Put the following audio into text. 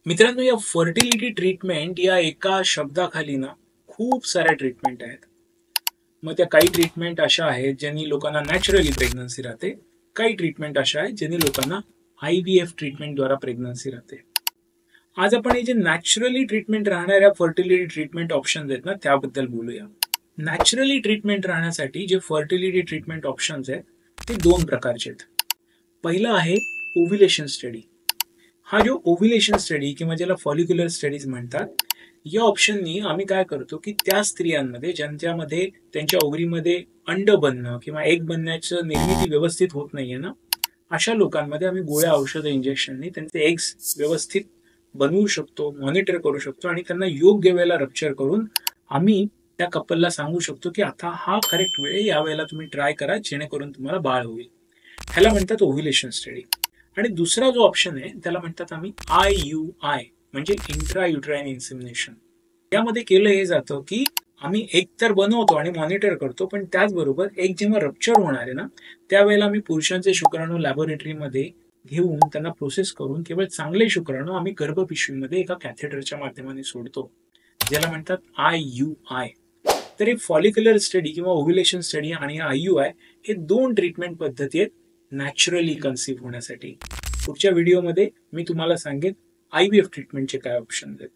मित्रांनो, या fertility treatment या एका शब्दाखाली ना खूप साऱ्या ट्रीटमेंट आहेत. मग त्या काही ट्रीटमेंट अशा आहेत ज्यांनी लोकांना नॅचरली प्रेग्नन्सी राहते, काही ट्रीटमेंट अशा आहेत ज्यांनी लोकांना IVF ट्रीटमेंटद्वारा प्रेग्नन्सी राहते. आज आपण हे जे नॅचरली ट्रीटमेंट राहणाऱ्या फर्टिलिटी ट्रीटमेंट ऑप्शन्स आहेत ना त्याबद्दल बोलूया. नॅचरली ट्रीटमेंट राहण्यासाठी जे फर्टिलिटी ट्रीटमेंट ऑप्शन्स आहेत ते दोन प्रकारचे आहेत. पहिलं आहे ओव्ह्युलेशन स्टडी. हा जो ओव्ह्युलेशन स्टडी किंवा ज्याला फॉलिक्युलर स्टडीज म्हणतात, या ऑप्शननी आम्ही काय करतो की त्या स्त्रियांमध्ये ज्यांच्यामध्ये त्यांच्या ओव्हरीमध्ये अंड बनणं किंवा एग बनण्याचं निर्मिती व्यवस्थित होत नाहीये ना, अशा लोकांमध्ये आम्ही गोळ्या औषध इंजेक्शननी त्यांचे एग्स व्यवस्थित बनवू शकतो, मॉनिटर करू शकतो आणि त्यांना योग्य वेळेला रप्चर करून आम्ही त्या कपलला सांगू शकतो की आता हा करेक्ट वेळ, या वेळेला तुम्ही ट्राय करा जेणेकरून तुम्हाला बाळ होईल. ह्याला म्हणतात ओव्ह्युलेशन स्टडी. आणि दुसरा जो ऑप्शन आहे त्याला म्हणतात आम्ही IUI म्हणजे इंट्रा युट्राइन इन्सेमिनेशन. यामध्ये केलं हे जातं की आम्ही एग तर बनवतो आणि मॉनिटर करतो, पण त्याचबरोबर एग जेव्हा रप्चर होणार आहे ना त्यावेळेला आम्ही पुरुषांचे शुक्राणू लॅबोरेटरीमध्ये घेऊन त्यांना प्रोसेस करून केवळ चांगले शुक्राणू आम्ही गर्भपिशवीमध्ये एका कॅथेटरच्या माध्यमाने सोडतो, ज्याला म्हणतात IUI. तर हे फॉलिक्युलर स्टडी किंवा ओव्ह्युलेशन स्टडी आणि IUI हे दोन ट्रीटमेंट पद्धती आहेत नॅचरली कन्सीव्ह होण्यासाठी. पुढच्या व्हिडिओमध्ये मी तुम्हाला सांगेन IVF ट्रीटमेंटचे काय ऑप्शन्स आहेत.